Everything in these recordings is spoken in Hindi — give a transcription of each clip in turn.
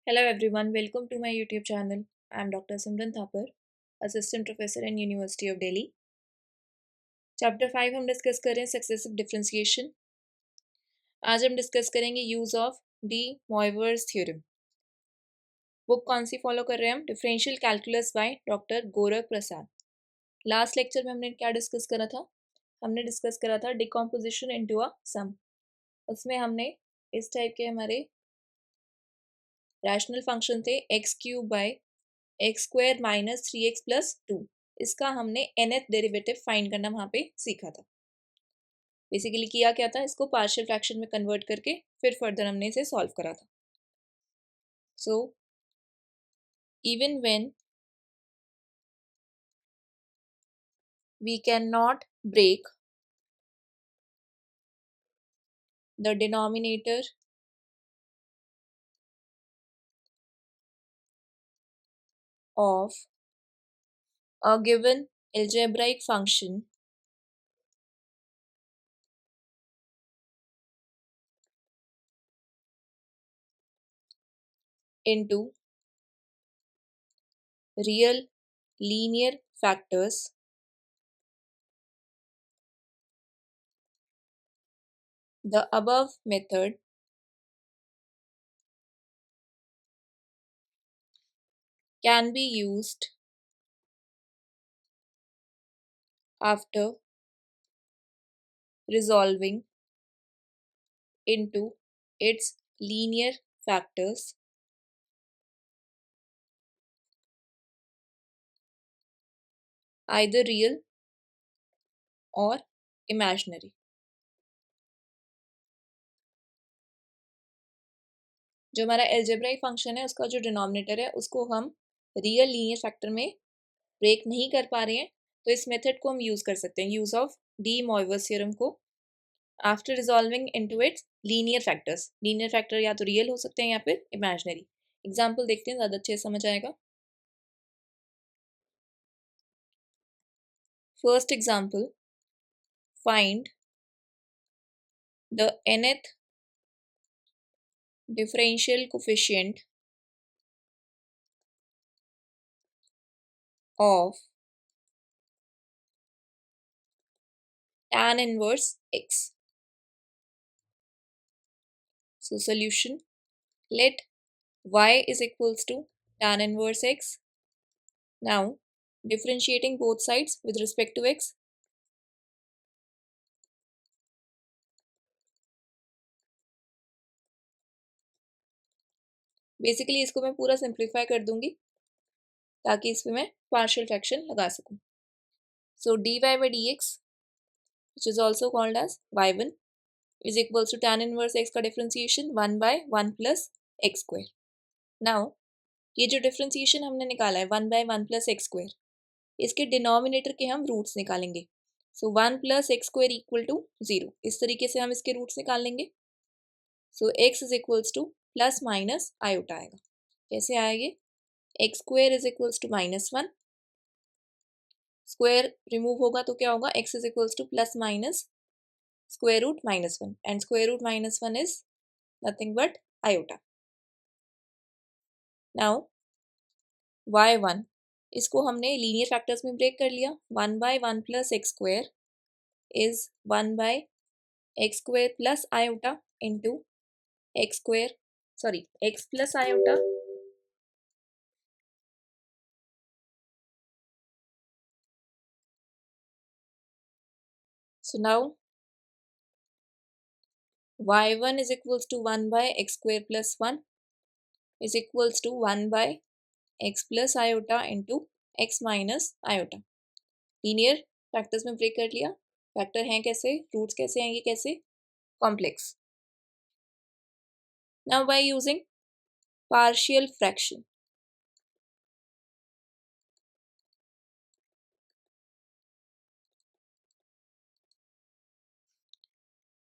Hello everyone, welcome to my YouTube channel. I am Dr. Simran Thapar, Assistant Professor in University of Delhi. Chapter 5 हम डिस्कस कर रहे हैं सक्सेसिव डिफरेंशिएशन. आज हम डिस्कस करेंगे use of D Moivre's theorem. Book कौन सी फॉलो कर रहे हैं हम? Differential calculus by doctor Gorakh Prasad. Last lecture में हमने क्या डिस्कस करा था? हमने डिस्कस करा था डिकम्पोजिशन इनटू अ सम. उसमें हमने इस टाइप के हमारे रैशनल फंक्शन थे x cube by x square minus 3x plus 2. इसका हमने nth डेरिवेटिव फाइंड करना वहाँ पे सीखा था. बेसिकली किया क्या था, इसको पार्शियल फ्रैक्शन में कन्वर्ट करके फिर फर्दर हमने इसे सॉल्व करा था. So even when we can not break the denominator of a given algebraic function into real linear factors, the above method can be used after resolving into its linear factors either real or imaginary. जो हमारा एल्जेब्राइक फंक्शन है उसका जो डिनोमिनेटर है उसको हम रियल लीनियर फैक्टर में ब्रेक नहीं कर पा रहे हैं, तो इस मेथड को हम यूज़ कर सकते हैं, use of D Moivre's theorem को, after resolving into its linear factors. Linear factor या तो रियल हो सकते हैं या फिर इमेजिनरी. एग्जाम्पल देखते हैं, ज़्यादा अच्छे से समझ आएगा. First example, find the nth differential coefficient of tan inverse x. So solution, let y is equals to tan inverse x. Now differentiating both sides with respect to x. Basically इसको मैं पूरा सिंप्लीफाई कर दूंगी ताकि इसमें मैं पार्शियल फ्रैक्शन लगा सकूं. सो dy by dx which is also called as y1 is equals to tan inverse x का differentiation 1 by 1 plus x square. Now ये जो डिफरेंशिएशन हमने निकाला है 1 by 1 plus x square, इसके डिनोमिनेटर के हम रूट्स निकालेंगे. सो 1 plus x square equal to 0. इस तरीके से हम इसके रूट्स निकाल लेंगे. So x is equals to plus minus iota आएगा. कैसे आएगा? X square is equals to -1, square remove होगा तो क्या होगा, x is equals to plus minus square root -1, and square root -1 is nothing but iota. Now y1 इसको हमने लीनियर फैक्टर्स में ब्रेक कर लिया. 1 by 1 plus x square is 1 by x square plus iota into x square, sorry, x plus iota so now y1 is equals to 1 by x square plus 1 is equals to 1 by x plus iota into x minus iota. Linear factors में ब्रेक कर लिया. फैक्टर हैं कैसे, रूट्स कैसे आएंगे, कैसे, complex. Now by using partial fraction,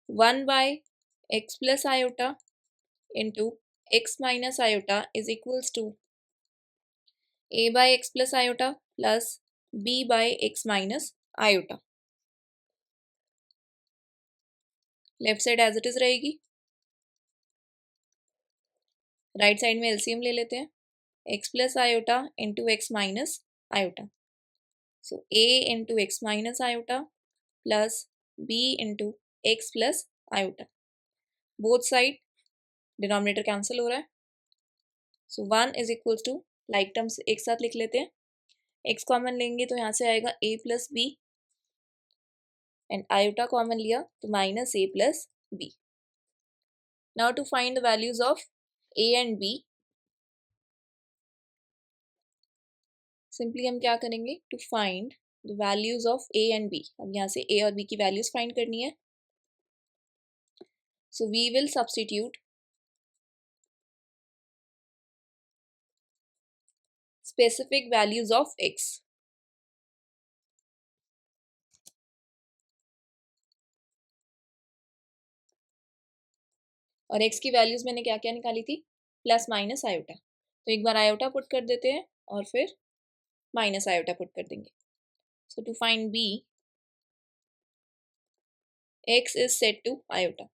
one by x plus iota into x minus iota is equals to a by x plus iota plus b by x minus iota. Left side as it is रहेगी. राइट साइड में एलसीएम ले लेते हैं, x plus iota into x minus iota, so a into x minus iota plus b into x plus iota, both side denominator cancel हो रहा है, so 1 is equals to, like terms एक साथ लिख लेते हैं, एक्स कॉमन लेंगे तो यहाँ से आएगा a plus b and iota common लिया तो minus a plus b. Now to find the values of a and b, simply हम क्या करेंगे, to find the values of a and b, अब यहाँ से ए और बी की वैल्यूज फाइंड करनी है, so we will substitute specific values of x. और x की वैल्यूज मैंने क्या क्या निकाली थी, प्लस माइनस आयोटा, तो एक बार आयोटा पुट कर देते हैं और फिर माइनस आयोटा पुट कर देंगे. So to find b, x is set to iota,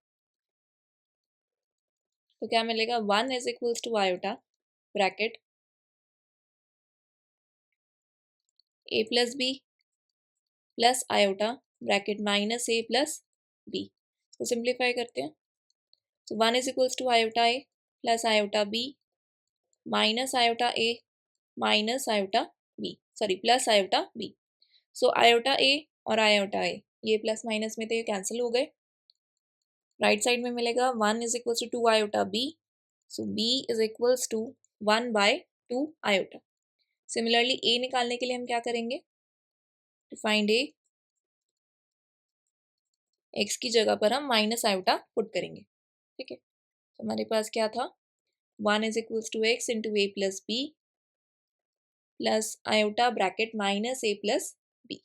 तो क्या मिलेगा, 1 is equals to iota bracket a plus b plus iota bracket minus a plus b. तो सिंप्लीफाई करते हैं, so 1 is equals to iota a plus iota b minus iota a minus iota b, sorry plus iota b. so iota a और iota a ये प्लस माइनस में थे, कैंसिल हो गए, राइट साइड में मिलेगा 1 is equals to 2 iota b, so b is equals to 1 by 2 iota. Similarly a निकालने के लिए हम क्या करेंगे, to find a, x की जगह पर हम माइनस आयोटा पुट करेंगे, ठीक है, तो हमारे पास क्या था, 1 is equals to x into a plus b plus iota bracket minus a plus b.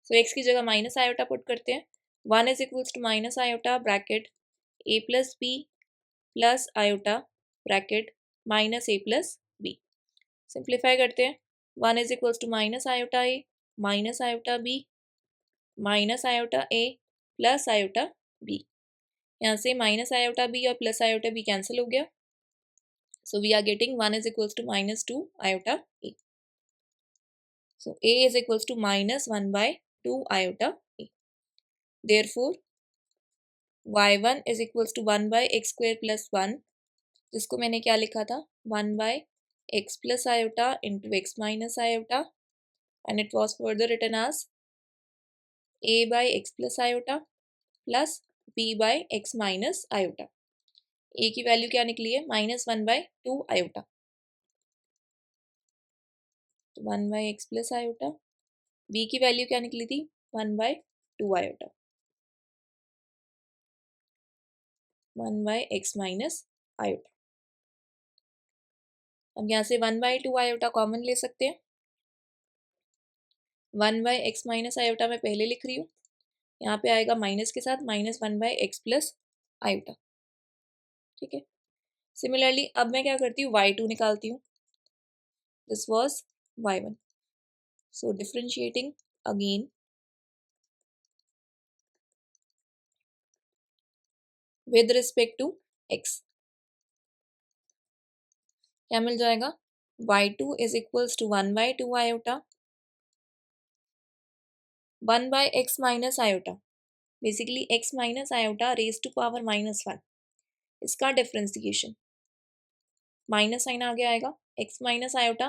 So x की जगह माइनस आयोटा पुट करते हैं, 1 is equals to minus iota bracket a plus b plus iota bracket minus a plus b. Simplify करते हैं, 1 is equals to minus iota a minus iota b minus iota a plus iota b. यहाँ से माइनस आयोटा b और प्लस आयोटा b कैंसिल हो गया, so we are getting 1 is equals to minus 2 iota a. So a is equals to minus 1 by 2 iota a. Therefore y1 is equals to 1 by x square plus 1, जिसको मैंने क्या लिखा था, 1 by x plus iota into x minus iota, and it was further written as a by x plus iota plus b by x minus iota. a की वैल्यू क्या निकली है, माइनस 1 by 2 iota, तो 1 by x plus iota, b की वैल्यू क्या निकली थी, 1 by 2 iota, 1 by x minus iota. अब यहाँ से 1 by 2 iota कॉमन ले सकते हैं, 1 by x minus iota मैं पहले लिख रही हूँ, यहाँ पे आएगा माइनस के साथ minus 1 by x plus iota, ठीक है. सिमिलरली अब मैं क्या करती हूँ, y2 निकालती हूँ, this was y1, so differentiating again with respect to x, क्या मिल जाएगा, y2 is equals to 1 by 2 iota 1 by x minus iota, basically x minus iota raise to power minus 1, इसका डिफ्रेंसिएशन माइनस साइन आगे आएगा, x minus iota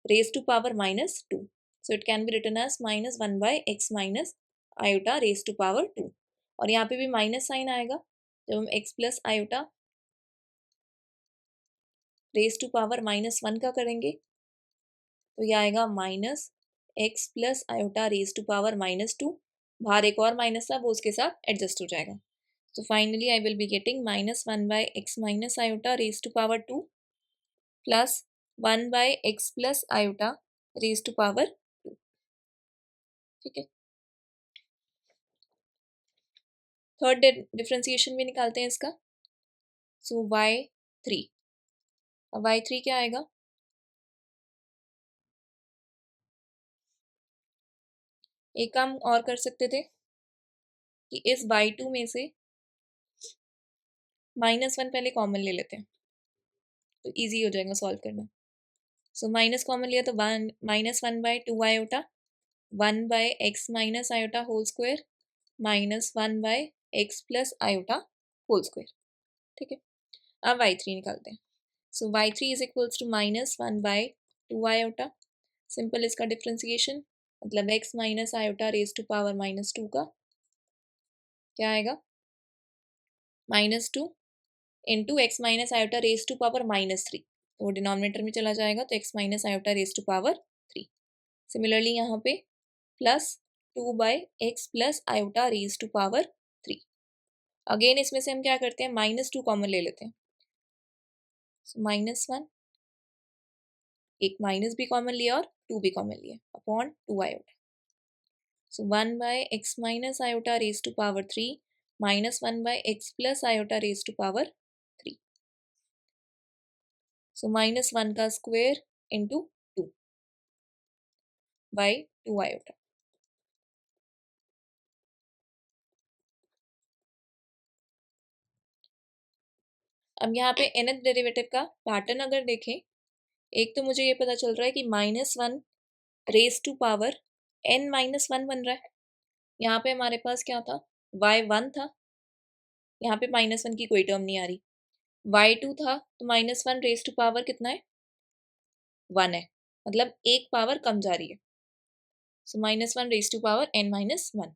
raise to power minus 2, so it can be written as minus 1 by x minus iota raise to power 2, और यहाँ पे भी माइनस साइन आएगा जब हम x plus iota raise to power minus 1 का करेंगे, तो ये आएगा minus x plus iota raise to power minus 2, बाहर एक और माइनस था वो उसके साथ एडजस्ट हो जाएगा, so finally I will be getting minus 1 by x minus iota raised to power 2 plus 1 by x plus iota raised to power 2, ठीक है. थर्ड डिफ्रेंसिएशन भी निकालते हैं इसका, सो y3, अब y3 क्या आएगा, एक काम और कर सकते थे कि इस y2 में से माइनस 1 पहले कॉमन ले लेते हैं, तो ईजी हो जाएगा सॉल्व करना। सो माइनस कॉमन लिया तो -1/2 iota 1/x minus iota whole square -1/x plus iota whole square. ठीक है, अब y3 निकालते हैं। सो y3 is equals to -1/2 iota. Simple इसका डिफ्रेंसिएशन, मतलब x minus iota raise to power -2 का क्या आएगा, -2 into x minus iota raise to power -3, तो वो डिनोमिनेटर में चला जाएगा तो x minus iota raise to power 3। Similarly यहाँ पे +2/x plus iota raise to power 3। Again इसमें से हम क्या करते हैं, -2 कॉमन ले लेते हैं। सो -1, एक माइनस भी कॉमन लिया और 2 भी कॉमन लिया upon 2 iota. So 1/x minus iota raise to power 3 -1/x plus iota raise to power 3। So -1 का स्क्वायर इंटू 2/2 आयोटा। अब यहाँ पे nth डेरिवेटिव का पैटर्न अगर देखें, एक तो मुझे ये पता चल रहा है कि -1 रेज टू पावर n-1 बन रहा है। यहाँ पे हमारे पास क्या था, y1 था, यहाँ पे -1 की कोई टर्म नहीं आ रही। y2 था तो -1 रेज टू पावर कितना है, 1 है, मतलब एक पावर कम जा रही है। So -1 raise to power n-1,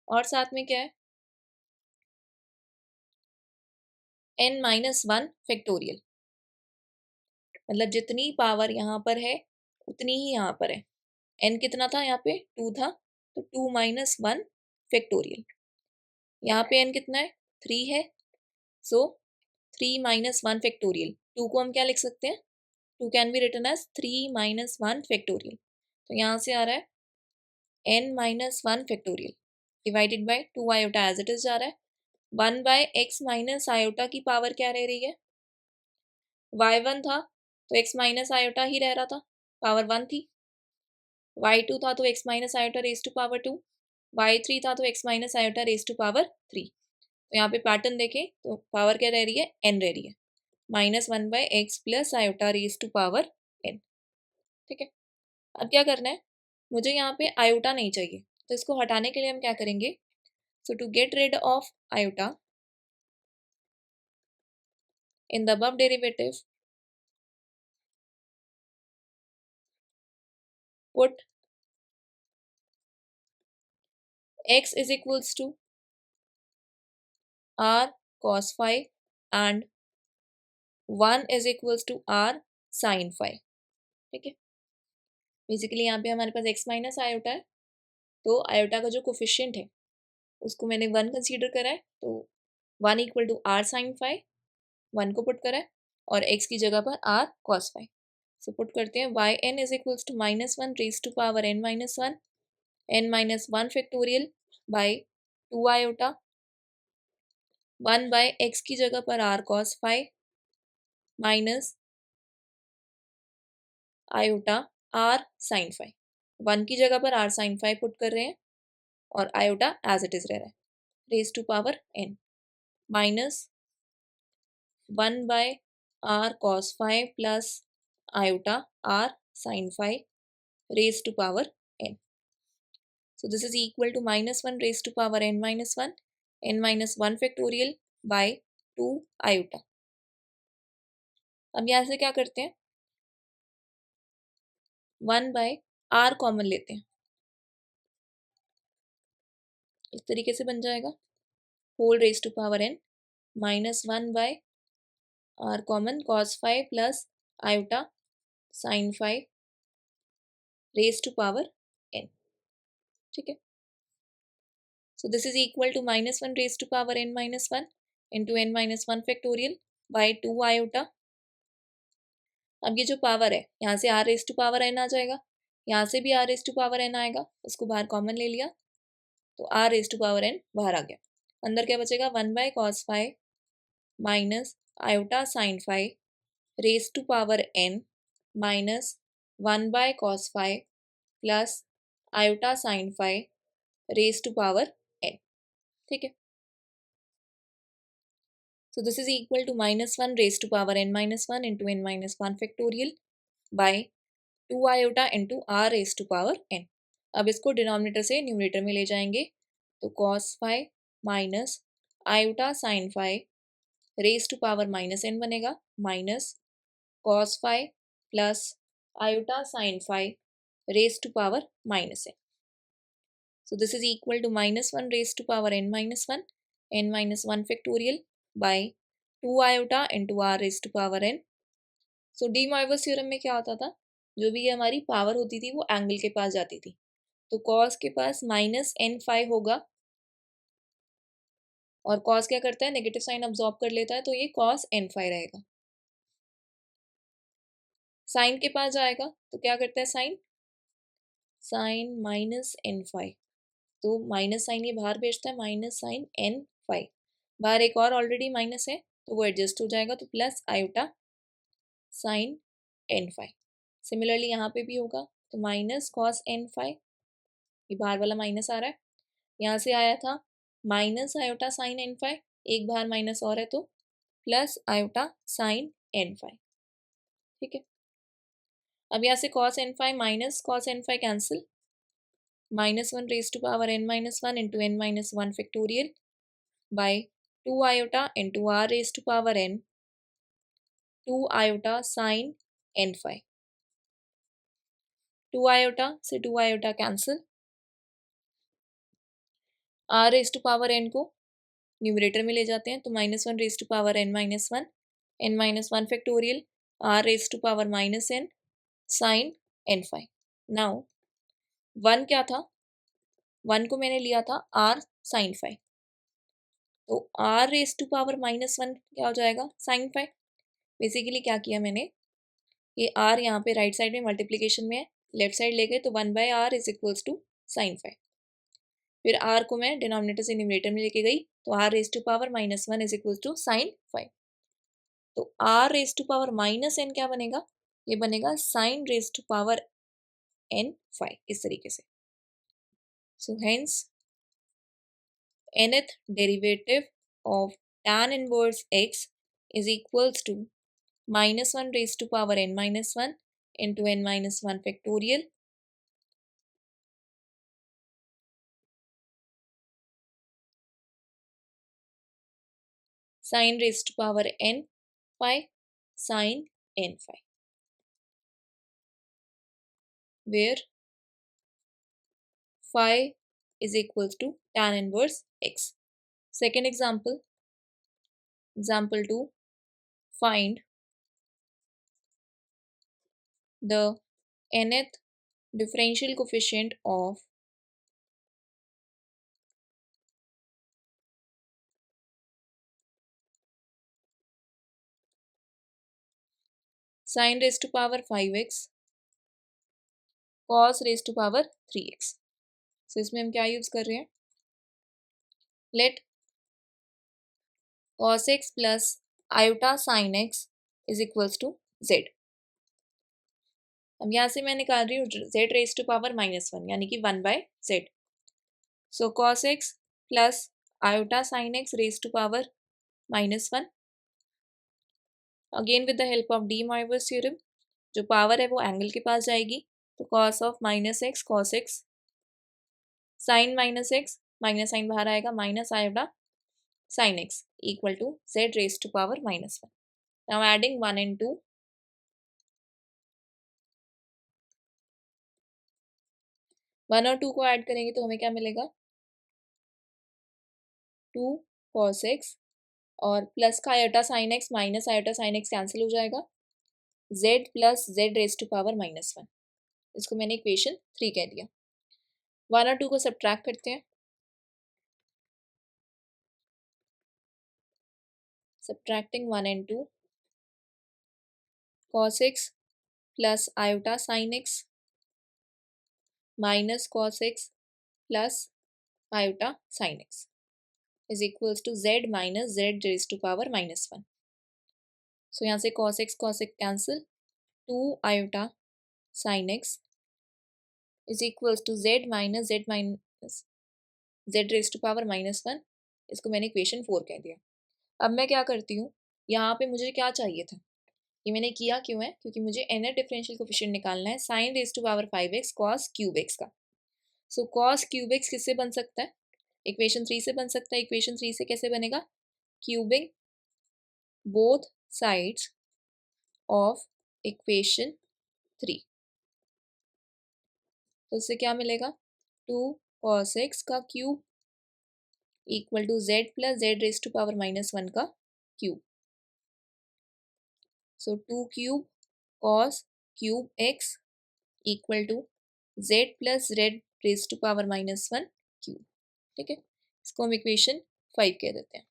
और साथ में क्या है, n-1 फैक्टोरियल, मतलब जितनी पावर यहाँ पर है उतनी ही यहाँ पर है। n कितना था, यहाँ पे 2 था, तो 2 - 1 फैक्टोरियल। यहाँ पे n कितना है, 3 है, सो 3 - 1 फैक्टोरियल। 2 को हम क्या लिख सकते हैं, 2 can be written as 3 - 1 factorial. तो यहाँ से आ रहा है n-1 factorial divided by 2 iota as it is जा रहा है। 1/x माइनस आयोटा की पावर क्या रह रही है, y1 था तो x माइनस आयोटा ही रह रहा था, पावर 1 थी। y2 था तो x minus iota raise to power 2, y3 था तो x minus iota raise to power 3। तो यहाँ पे पैटर्न देखें तो पावर क्या रह रही है, n रह रही है, -1/x plus iota raise to power n। ठीक है, अब क्या करना है, मुझे यहाँ पे आयोटा नहीं चाहिए, तो इसको हटाने के लिए हम क्या करेंगे, so to get rid of iota in the above derivative, put x is equals to r cos phi and 1 is equals to r sin phi। ठीक है, बेसिकली यहाँ पे हमारे पास x माइनस आयोटा है, तो आयोटा का जो कोफिशिएंट है उसको मैंने 1 कंसीडर करा है, तो 1 equal to r sin phi, 1 को पुट करा है, और x की जगह पर r cos phi। So put करते हैं, y n is equals to -1 raise to power n-1, n-1 factorial by 2 iota, 1/x की जगह पर r cos phi minus iota r sin phi। 1 की जगह पर r sin phi पुट कर रहे हैं और आयोटा एज इट इज रह रहा है, raise to power n minus 1/r cos phi plus iota r sin phi raise to power n। So this is equal to -1 raise to power n-1, n-1 factorial by 2 iota. अब यहाँ से क्या करते हैं, 1/r कॉमन लेते हैं, इस तरीके से बन जाएगा, whole raise to power n -1/r common cos phi plus iota sin phi raise to power n। ठीक है, so this is equal to -1 raise to power n-1 into n-1 factorial by 2 iota. अब ये जो पावर है यहाँ से r raise to power n आ जाएगा, यहाँ से भी r raise to power n आएगा, उसको बाहर कॉमन ले लिया तो r raise to power n बाहर आ गया। अंदर क्या बचेगा, 1/cos phi minus iota sin phi raise to power n minus 1/cos phi plus iota sin phi raise to power n। ठीक है, So this is equal to -1 raised to power n minus 1 into n minus 1 factorial by 2 iota into r raised to power n. अब इसको डिनोमिनेटर से न्यूमरेटर में ले जाएंगे तो cos phi minus iota sine phi raise to power minus n बनेगा minus cos phi plus iota sine phi raise to power minus n. So this is equal to -1 raised to power n minus 1 factorial by 2 iota into r raised to power n. So de Moivre's theorem में क्या होता था, जो भी हमारी पावर होती थी वो एंगल के पास जाती थी, तो कॉस के पास -n phi होगा और कॉस क्या करता है, नेगेटिव साइन अब्सॉर्ब कर लेता है, तो ये cos n phi रहेगा. साइन के पास जाएगा तो क्या करता है साइन -n phi, तो माइनस साइन ये बाहर भेजता है -sin n phi, बाहर एक और ऑलरेडी माइनस है तो वो एडजस्ट हो जाएगा तो plus iota sin n phi. Similarly यहाँ पे भी होगा तो माइनस cos n phi, ये बाहर वाला माइनस आ रहा है, यहाँ से आया था minus iota sin n phi, एक बाहर माइनस और है तो plus iota sin n phi. ठीक है, अब यहाँ से cos n phi minus cos n phi cancel, -1 raised to power n minus 1 into n minus 1 factorial by 2 iota into r raised to power n 2 iota sin n phi. 2 iota से 2 iota cancel, r raised to power n को न्यूमरेटर में ले जाते हैं तो -1 raised to power n minus 1 factorial r raised to power minus n sin n phi. Now 1 क्या था, 1 को मैंने लिया था r sin phi, तो r रेज टू पावर -1 क्या हो जाएगा sin phi. बेसिकली क्या किया मैंने, ये r यहाँ पे राइट साइड में मल्टीप्लीकेशन में है, लेफ्ट साइड ले गए तो 1/r is equals to sin phi. फिर r को मैं डिनोमिनेटर से न्यूमरेटर में लेके गई तो r raise to power -1 is equals to sin phi. तो r raise to power -n क्या बनेगा, ये बनेगा sin raise to power n phi, इस तरीके से. So hence nth derivative of tan inverse x is equals to -1 raised to power n minus 1 into n minus 1 factorial sin raised to power n phi sin n phi, where phi is equals to tan inverse x. Second example, example 2, find the nth differential coefficient of sin raised to power 5x cos raised to power 3x. So इसमें हम क्या यूज कर रहे हैं, late cos x plus iota sin x is equals to z. अब यहाँ से मैं निकाल रही हूँ z रेज टू पावर -1 यानी कि 1/z. So cos x plus iota sin x raise to power -1, again with the help of D Moivre's theorem, जो पावर है वो एंगल के पास जाएगी तो cos of -x cos x sin -x minus sine बाहर आएगा minus iota sin x equal to z raised to power -1. Now adding 1 and 2, 1 और 2 को ऐड करेंगे तो हमें क्या मिलेगा, 2 cos x और प्लस का iota sin x minus iota sin x cancel हो जाएगा, z plus z raise to power -1. इसको मैंने इक्वेशन 3 कह दिया. 1 और 2 को सब्ट्रैक्ट करते हैं, subtracting 1 and 2, cos x plus iota sin x minus cos x plus iota sin x is equals to z minus z raised to power -1. So यहाँ से cos x cancel, 2 iota sin x is equals to z minus z raised to power -1. इसको मैंने इक्वेशन 4 कह दिया. अब मैं क्या करती हूँ, यहाँ पे मुझे क्या चाहिए था, ये मैंने किया क्यों है, क्योंकि मुझे nth डिफरेंशियल कोफिशिएंट निकालना है sin raise to power 5x cos cube x का। सो cos क्यूब x किससे बन सकता है, इक्वेशन 3 से बन सकता है। इक्वेशन 3 से कैसे बनेगा, cubing both sides of equation 3, तो इससे क्या मिलेगा, 2 cos x का cube equal to z plus z raise to power -1 का क्यूब। सो 2 cube cos cube x equal to z plus z raise to power -1 cube. ठीक है, इसको हम इक्वेशन 5 कह देते हैं।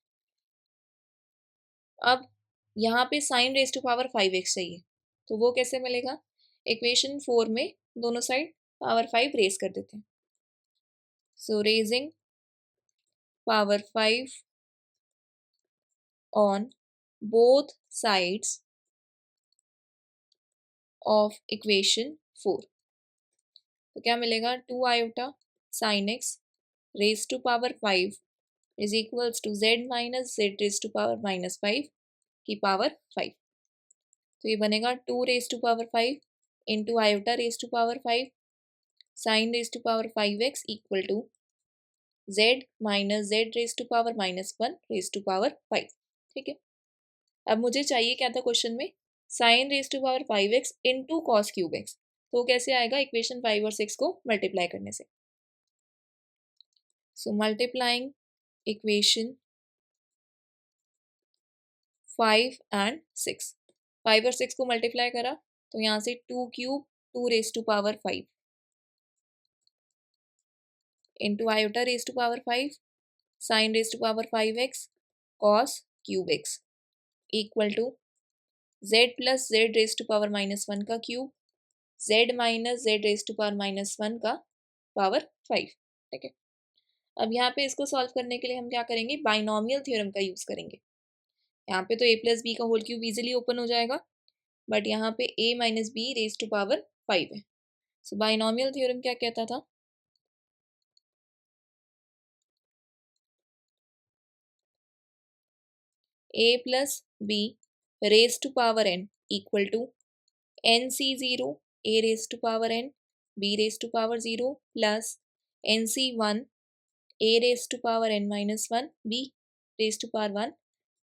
अब यहाँ पे sign raise to power 5x चाहिए, तो वो कैसे मिलेगा, इक्वेशन 4 में दोनों साइड पावर 5 रेज कर देते हैं। So raising power 5 on both sides of equation 4, तो क्या मिलेगा, 2 iota sine x raise to power 5 is equals to z minus z raise to power -5 की पावर 5। तो ये बनेगा 2 raise to power 5 into iota raise to power 5 sine raise to power 5x equal to z minus z raise to power -1 raise to power 5। ठीक है, अब मुझे चाहिए क्या था क्वेश्चन में, sine raise to power 5x into cos cube x, तो कैसे आएगा, इक्वेशन 5 और 6 को मल्टीप्लाई करने से। सो मल्टीप्लाइंग इक्वेशन 5 एंड 6, 5 और 6 को मल्टीप्लाई करा तो यहाँ से 2 cube 2 raise to power 5 into iota raise to power 5 sine raise to power 5x cos cube x equal to z plus z raise to power -1 का cube z minus z raise to power -1 का पावर 5। ठीक है, अब यहाँ पे इसको सॉल्व करने के लिए हम क्या करेंगे, बाइनोमियल थ्योरम का यूज करेंगे। यहाँ पे तो a प्लस बी का होल क्यूब इजिली ओपन हो जाएगा, बट यहाँ पे a minus b raise to power 5 है। सो बाइनोमियल थ्योरम क्या कहता था, a plus b raise to power n equal to NC0 a raise to power n b raise to power 0 plus NC1 a raise to power n minus 1 b raise to power 1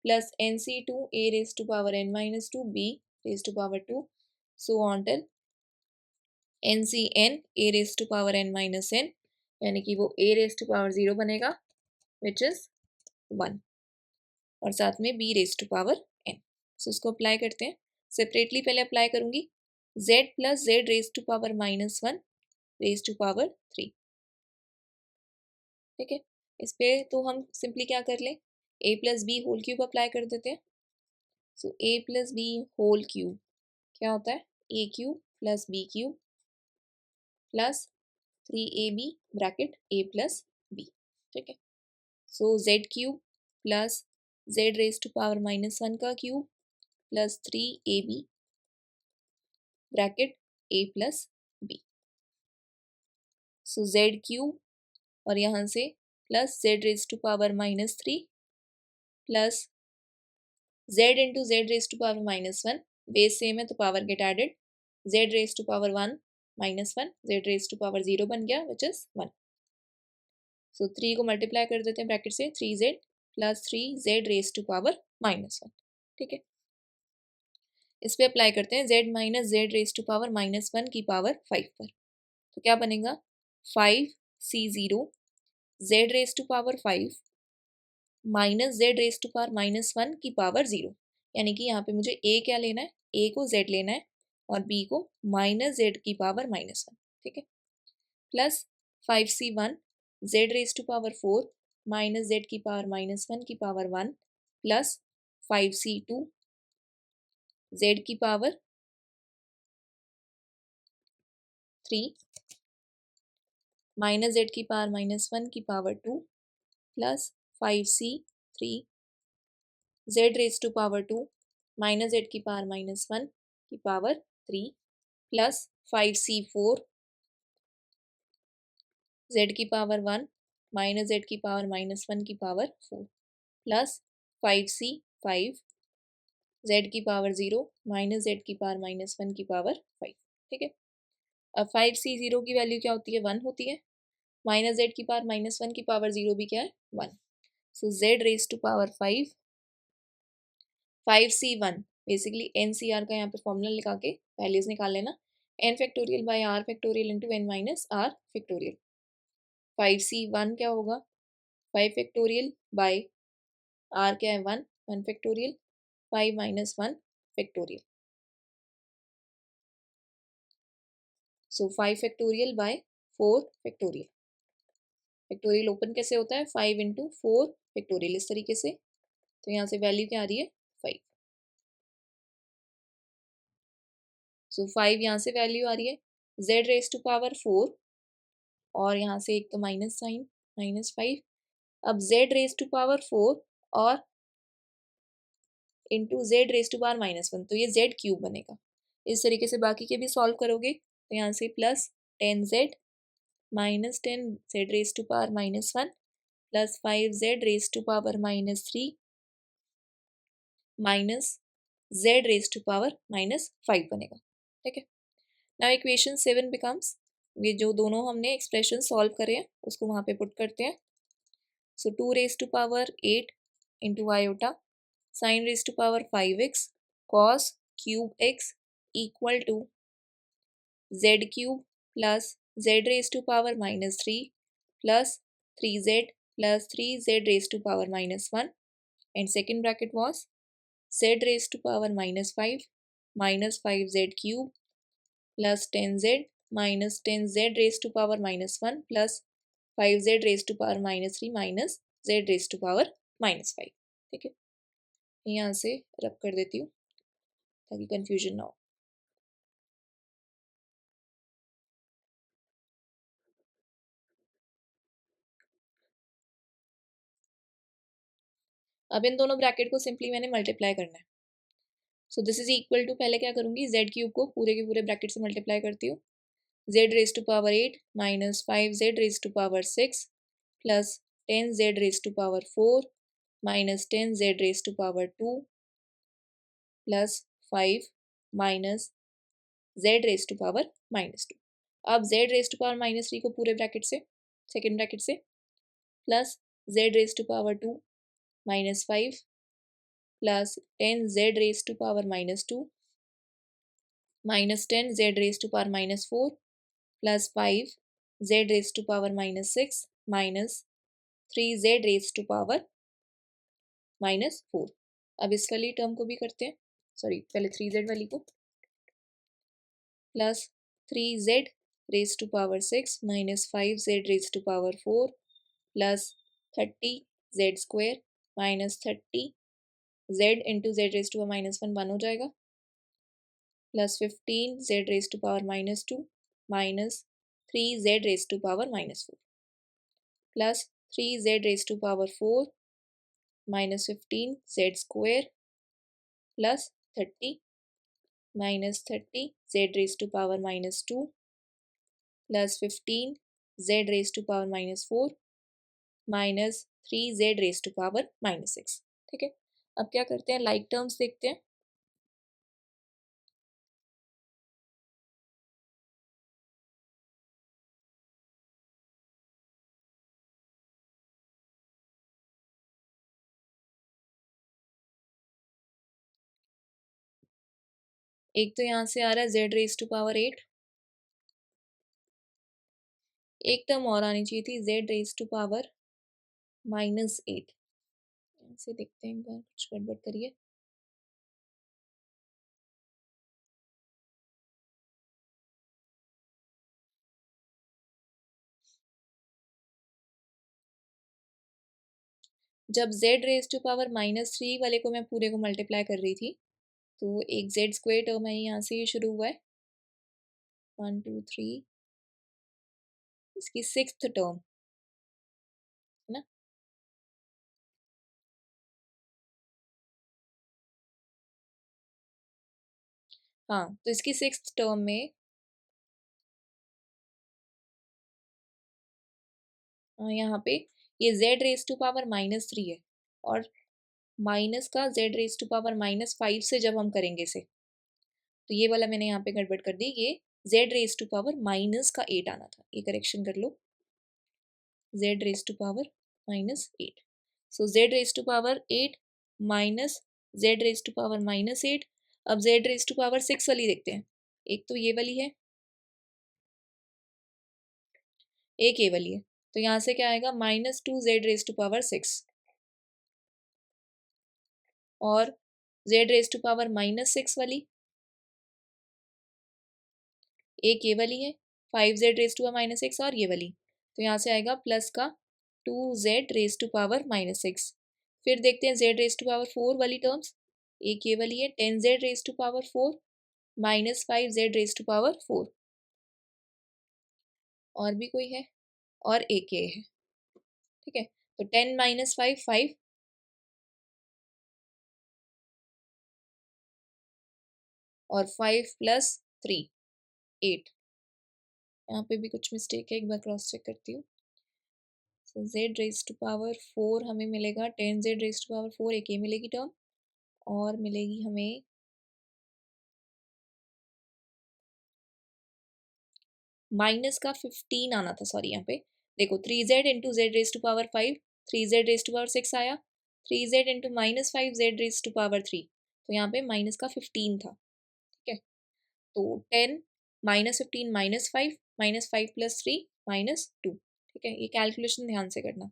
plus NC2 a raise to power n minus 2 b raise to power 2 so on till NCn a raise to power n minus n, यानी कि वो a रेज टू पावर 0 बनेगा विच इज 1 और साथ में b raise to power n। So इसको अप्लाई करते हैं, सेपरेटली पहले अप्लाई करूंगी z plus z raise to power -1 raise to power 3। ठीक है, इस पे तो हम सिंपली क्या कर लें, a plus b whole cube apply कर देते हैं। So a plus b whole cube क्या होता है, a cube plus b cube plus 3ab bracket a plus b. ठीक है, so z cube plus z raise to power -1 का cube plus 3ab bracket a plus b. So z cube और यहाँ से plus z raise to power -3 plus z into z raise to power -1, base same है तो power get added, z raise to power 1 -1 z raise to power 0 बन गया विच इज 1। सो 3 को मल्टीप्लाई कर देते हैं ब्रैकेट से, 3z plus 3z raise to power -1। ठीक है, इस पे अप्लाई करते हैं z minus z raise to power -1 की पावर 5 पर, तो क्या बनेगा 5c0 z raise to power 5 minus z raise to power -1 की पावर 0, यानी कि यहाँ पे मुझे a क्या लेना है, a को z लेना है और b को माइनस जेड की पावर -1। ठीक है, plus 5c1 z raise to power 4 minus Z की पावर -1 की पावर 1 प्लस 5c2 z की पावर 3 माइनस जेड की पावर -1 की power 2 plus 5c3 Z raise to power 2 minus Z की पावर -1 की पावर 3 प्लस 5c4 जेड की पावर 1 माइनस जेड की पावर -1 की पावर 4 प्लस 5 जेड की पावर 0 माइनस जेड की पावर -1 की पावर 5। ठीक है, अब 5c0 की वैल्यू क्या होती है, 1 होती है, माइनस जेड की पावर -1 की पावर 0 भी क्या है, 1। So z raise to power 5c1 basically NCR का यहाँ पे फॉर्मूला लिखा के वैल्यूज निकाल लेना, n factorial by r factorial into n minus r factorial. 5c1 क्या होगा, 5 फैक्टोरियल बाय r क्या है, 1 factorial, 5 minus 1 factorial. So 5 factorial by 4 factorial. Factorial open कैसे होता है, 5 इंटू 4 फैक्टोरियल, इस तरीके से। तो यहाँ से वैल्यू क्या आ रही है, 5। सो 5 यहाँ से वैल्यू आ रही है, जेड रेज टू पावर 4 और यहाँ से एक तो माइनस साइन, -5। अब जेड रेज टू पावर 4 और into z raise to power -1, तो ये जेड क्यूब बनेगा। इस तरीके से बाकी के भी सॉल्व करोगे तो यहाँ से plus 10z minus 10z raise to power -1 plus 5z raise to power -3 minus z raise to power -5 बनेगा। ठीक है, नाउ इक्वेशन 7 बिकम्स, ये जो दोनों हमने एक्सप्रेशन सॉल्व करे हैं उसको वहाँ पे पुट करते हैं। So 2 raise to power 8 into iota sine raise to power 5x cos cube x equal to z cube plus z raise to power -3 plus 3z plus 3z raise to power -1 and second bracket was z raise to power -5 minus 5z cube plus 10z minus 10z raise to power -1 plus 5z raise to power -3 minus z raise to power -5। ठीक है, यहाँ से रब कर देती हूँ ताकि कंफ्यूजन ना हो। अब इन दोनों ब्रैकेट को सिंपली मैंने मल्टीप्लाई करना है। So this is equal to, पहले क्या करूँगी, जेड क्यूब को पूरे के पूरे ब्रैकेट से मल्टीप्लाई करती हूँ, z raise to power 8 minus 5z raise to power 6 plus 10z raise to power 4 minus 10z raise to power 2 plus 5 minus z raise to power -2। अब z रेज टू पावर -3 को पूरे ब्रैकेट से, सेकेंड ब्रैकेट से, plus z raise to power 2 -5 plus 10z raise to power -2 minus 10z raise to power -4 plus 5z raise to power -6 minus 3z raise to power -4। अब इस वाली टर्म को भी करते हैं, सॉरी पहले 3z वाली को, plus 3z raise to power 6 minus 5z raise to power 4 plus 30z² minus 30z into z raise to power -1 हो जाएगा, plus 15z raise to power -2 minus 3z raise to power -4 plus 3z raise to power 4 minus 15z² plus 30 minus 30z raise to power -2 plus 15z raise to power -4 minus 3z raise to power -6। ठीक है, अब क्या करते हैं, लाइक टर्म्स देखते हैं। एक तो यहाँ से आ रहा है z रेज टू पावर 8, एक टर्म और आनी चाहिए थी z रेज टू पावर -8। से देखते हैं एक बार, कुछ गड़बड़ करिए। जब z रेज टू पावर -3 वाले को मैं पूरे को मल्टीप्लाई कर रही थी तो एक z² टर्म है यहाँ से, ये शुरू हुआ है 1 2 3, इसकी 6th टर्म है ना। हाँ, तो इसकी 6th टर्म में यहाँ पे ये z रेज टू पावर -3 है और माइनस का z⁻⁻5 से जब हम करेंगे इसे, तो ये वाला मैंने यहाँ पे गड़बड़ कर दी, ये z⁻⁻8 आना था, ये करेक्शन कर लो, z⁻⁻8। सो z⁻8 माइनस z⁻⁻8। अब z⁻6 वाली देखते हैं, एक तो ये वाली है, एक ये वाली है, तो यहाँ से क्या आएगा -2z⁻6 और z⁻⁻6 वाली, एक ये वाली है 5z⁻⁻6 और ये वाली, तो यहाँ से आएगा प्लस का 2z⁻⁻6। फिर देखते हैं z⁻4 वाली टर्म्स, एक ये वाली है 10z⁻4 माइनस 5z⁻4, और भी कोई है, और एक ये है, ठीक है। तो 10 - 5 5, और 5 + 3 8। यहाँ पे भी कुछ मिस्टेक है, एक बार क्रॉस चेक करती हूँ। सो z⁻4 हमें मिलेगा 10z⁻4, एक ये मिलेगी टर्म, और मिलेगी हमें माइनस का 15 आना था, सॉरी यहाँ पे देखो 3z इंटू z⁻5, 3z⁻6 आया, 3z इंटू -5z⁻3, तो यहाँ पे माइनस का 15 था, ठीक है। तो 10 -15 -5 -5 + 3 -2, ठीक है। ये कैलकुलेशन ध्यान से करना।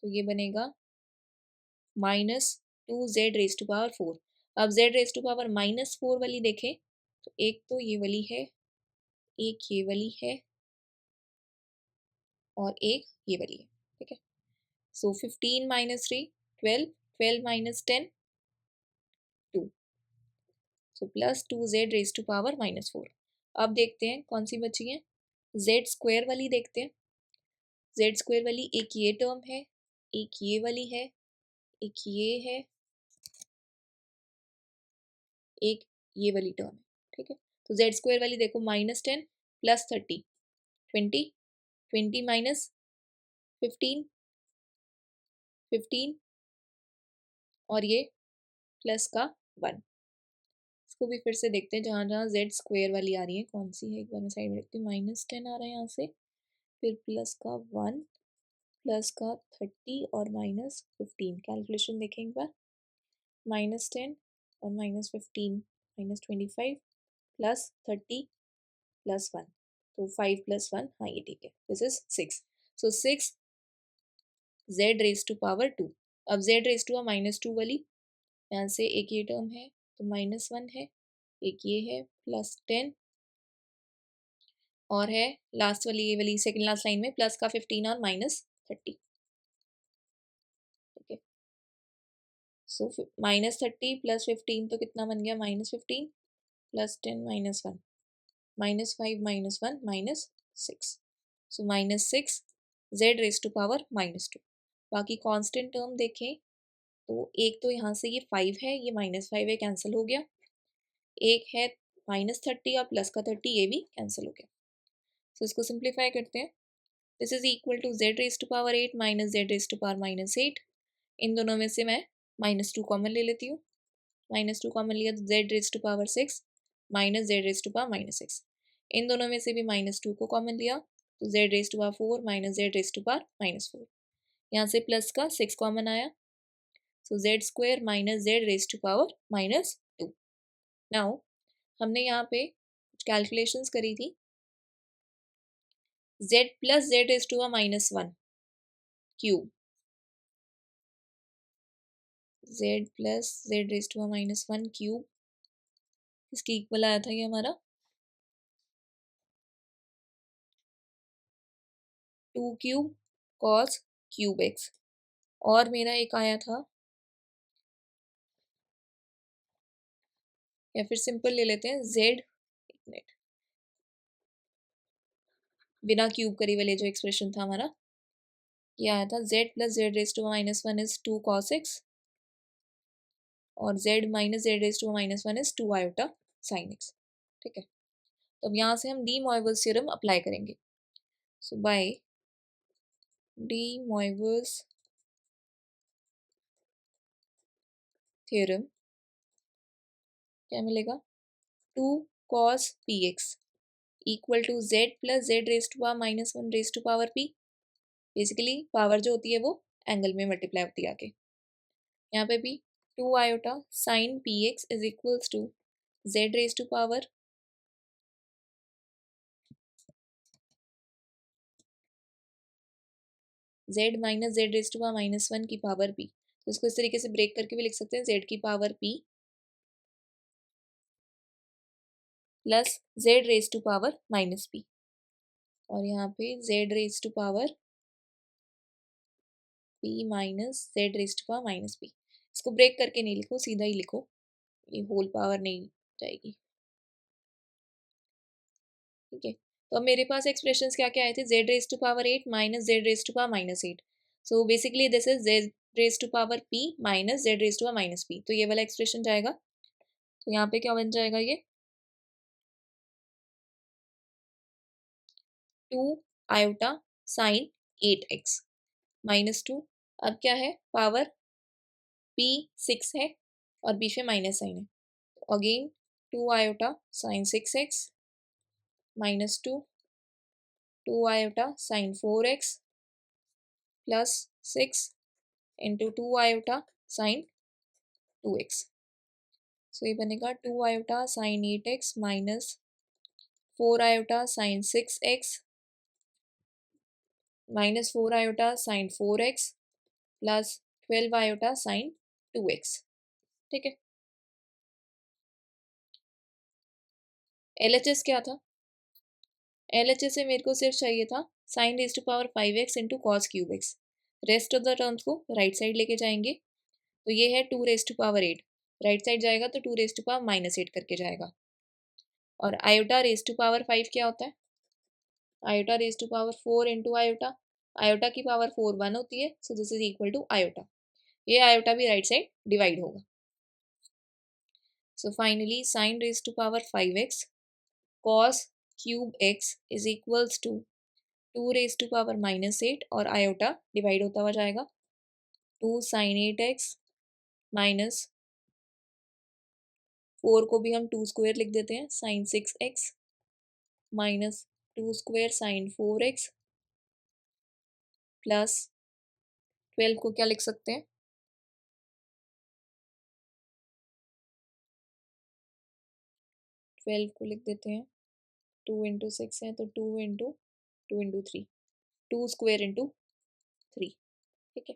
तो ये बनेगा -2z⁻4। अब z⁻4 वाली देखें, तो एक तो ये वाली है, एक ये वाली है, और एक ये वाली है, ठीक है। सो 15 - 3 12, 12 - 10 2, सो प्लस 2z⁻4। अब देखते हैं कौन सी बची है, z² वाली देखते हैं। z² वाली एक ये टर्म है, एक ये वाली है, एक ये है, एक ये वाली टर्म है, ठीक है। तो z² वाली देखो -10 + 30 20, 20 - 15 15, और ये प्लस का 1। इसको भी फिर से देखते हैं, जहाँ जहाँ z² वाली आ रही है, कौन सी है, एक बार मैं साइड में देखती हूँ। -10 आ रहा है यहाँ से, फिर प्लस का 1, प्लस का 30 और -15। कैलकुलेशन देखें एक बार, -10 और -15 -25 प्लस 30 प्लस 1, तो 5 + 1, हाँ ये ठीक है, दिस इज 6। So 6 z⁻2। अब z⁻2 वाली, यहाँ से एक ये टर्म है तो -1 है, एक ये है +10, और है लास्ट वाली, ये वाली सेकंड लास्ट लाइन में प्लस का 15 और -30, ठीक है। सो -30 + 15 तो कितना बन गया, -15 + 10 -1, -5 -1 -6, सो -6 z⁻2। बाकी कांस्टेंट टर्म देखें, तो एक तो यहाँ से ये 5 है, ये -5 है, कैंसिल हो गया, एक है -30 और प्लस का 30, ये भी कैंसिल हो गया। सो इसको सिंप्लीफाई करते हैं। This is equal to z⁻8 minus z⁻8। इन दोनों में से मैं -2 कॉमन ले लेती हूँ, -2 कॉमन लिया तो z⁻6 माइनस z⁻6। इन दोनों में से भी -2 को कॉमन लिया तो z⁻4 माइनस z⁻4। यहाँ से प्लस का 6 कॉमन आया, सो z² माइनस z⁻2। नाउ हमने यहाँ पे कैलकुलेशंस करी थी, z + z⁻1 cube, z + z⁻1 cube, इसकी इक्वल आया था ये हमारा 2 क्यूब cos क्यूब x, और मेरा एक आया था, या फिर सिंपल ले लेते हैं z, एक मिनट, बिना क्यूब करी वाले जो एक्सप्रेशन था हमारा, ये आया था z + z⁻1 is 2 cos x, और z - z⁻1 is 2 iota sin x, ठीक है। तो अब यहाँ से हम डी मॉर्गन्स थ्योरम अप्लाई करेंगे। So by de Moivre's theorem क्या मिलेगा, 2 cos px equal to z plus z raise to power minus 1 raise to power p। Basically power जो होती है वो एंगल में मल्टीप्लाई होती है आगे, यहाँ पे भी 2 iota sine p x is equals to z raise to power z minus z raise to power minus 1 की पावर p। तो इसको इस तरीके से ब्रेक करके भी लिख सकते हैं, जेड की power p plus z raise to power minus p, और यहाँ पे z raise to power p minus z raise to power minus p। इसको ब्रेक करके नहीं लिखो, सीधा ही लिखो, ये होल पावर नहीं जाएगी। ठीक है, तो अब मेरे पास एक्सप्रेशंस क्या क्या आए थे, z raise to power 8 minus z raise to power minus 8। So basically this is z raise to power p minus z raise to power minus p। तो ये वाला एक्सप्रेशन जाएगा, तो यहाँ पे क्या बन जाएगा, ये 2 आयोटा साइन 8x माइनस 2। अब क्या है, पावर p 6 है और बीच में माइनस साइन है, तो again 2 iota sign 6x minus 2 iota sign 4x plus 6 into 2 iota sign 2x। सो ये बनेगा 2 iota sign 8x minus 4 iota sine 6x minus 4 iota sine 4x plus 12 iota sine 2x। ठीक है, LHS क्या था, LHS से मेरे को सिर्फ चाहिए था sine raise to power 5x into cos cube x. Rest of the terms को राइट साइड लेके जाएंगे, तो ये है 2 raise to power 8, right side जाएगा तो 2 रेज टू पावर माइनस 8 करके जाएगा। और आयोटा रेज टू पावर 5 क्या होता है, iota raise to power 4 into iota, iota की पावर 4 1 होती है, so this is equal to iota. ये आयोटा भी राइट साइड डिवाइड होगा। So finally sine raise to power 5x cos cube x is equals to 2 raise to power minus 8 और आयोटा डिवाइड होता हुआ जाएगा, 2 साइन 8x माइनस 4 को भी हम 2 स्क्वायर लिख देते हैं, sine 6x minus 2 square sine 4x plus 12 को क्या लिख सकते हैं, 12 को लिख देते हैं 2 इंटू 6 है तो 2 इंटू 2 स्क्वायर इंटू 3। ठीक है,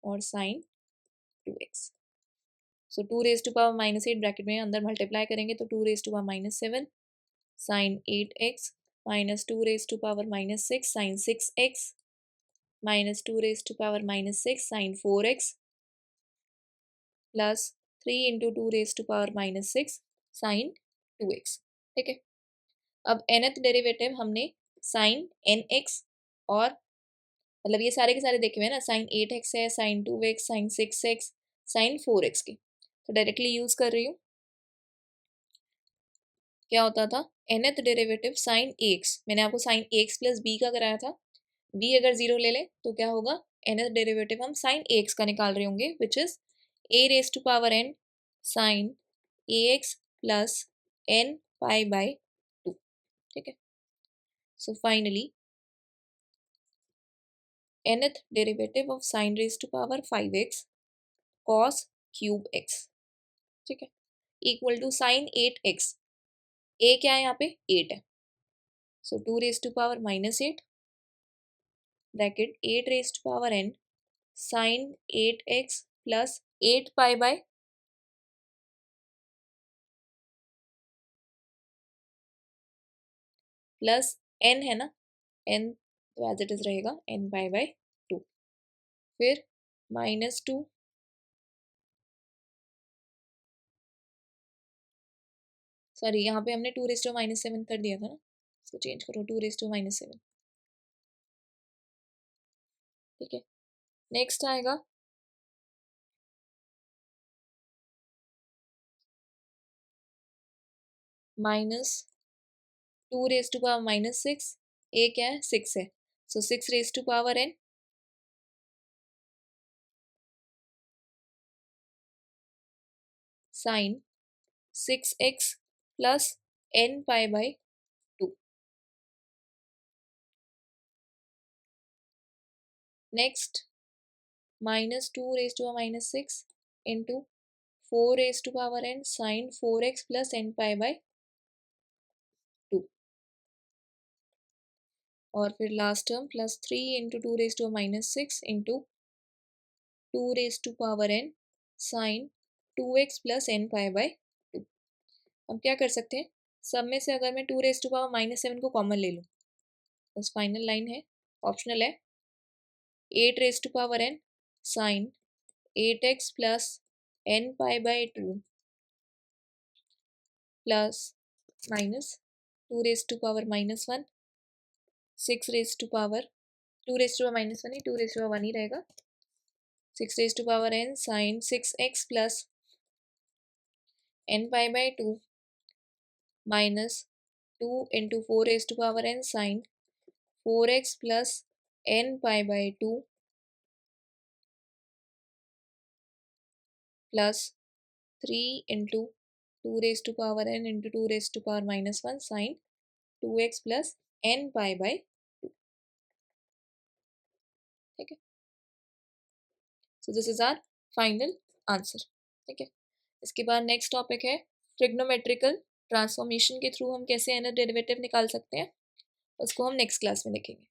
और sine 2x। So 2 raise to power minus 8 bracket में अंदर मल्टीप्लाई करेंगे तो 2 raise to power minus 7 sine 8x minus 2 raise to power minus 6 sine 6x minus 2 raise to power minus 6 sine 4x plus 3 into 2 raise to power minus 6 sine 2x। ठीक है, अब nth डेरिवेटिव हमने साइन nx और मतलब ये सारे के सारे देखे हुए हैं ना, साइन 8x है, sign 2x, sign 6x, sign 4x के, तो डायरेक्टली यूज कर रही हूँ। क्या होता था, nth डेरिवेटिव साइन ax, मैंने आपको साइन ax प्लस b का कराया था, b अगर 0 ले ले तो क्या होगा, nth डेरिवेटिव हम साइन ax का निकाल रहे होंगे, which is a raise to power n sine ax plus n pi by 2। ठीक है, so finally nth derivative of sine raise to power 5x cos cube x, ठीक है, equal to sign 8x, a क्या है यहाँ पे 8 है, so 2 raise to power minus 8 bracket 8 raise to power n sine 8x plus 8 pi by plus n है ना, n तो एज इट इज रहेगा n पाई बाय 2, फिर -2 सॉरी यहाँ पे हमने 2 रेज टू माइनस 7 कर दिया था ना, इसको चेंज करो 2 रेज टू माइनस 7। ठीक है, नेक्स्ट आएगा -2 रेज टू पावर -6, a क्या है 6 है, so 6 raise to power n sine 6x plus n pi by 2. Next minus 2 raised to a minus 6 into 4 raised to power n sin 4x plus n pi by 2. और फिर last term plus 3 into 2 raise to minus 6 into 2 raise to power n sine 2x plus n pi by 2. अब क्या कर सकते हैं, सब में से अगर मैं 2 रेज टू पावर माइनस 7 को कॉमन ले लूँ, बस फाइनल लाइन है, ऑप्शनल है, 8 raise to power n sine 8x plus n pi by 2 plus minus 2 raise to power minus 1 6 raise to power 2 raise to power minus 1 ही 2 रेज टू पावर 1 ही रहेगा, 6 raise to power n sine 6x plus n pi by 2 minus 2 into 4 raise to power n sine 4x plus n pi by 2 plus 3 into 2 raise to power n into 2 raise to power minus 1 sine 2x plus n pi by 2. ठीक है, so this is our final answer. ठीक है, इसके बाद नेक्स्ट टॉपिक है ट्रिग्नोमेट्रिकल ट्रांसफॉर्मेशन के थ्रू हम कैसे एनर डेरिवेटिव निकाल सकते हैं, उसको हम नेक्स्ट क्लास में देखेंगे.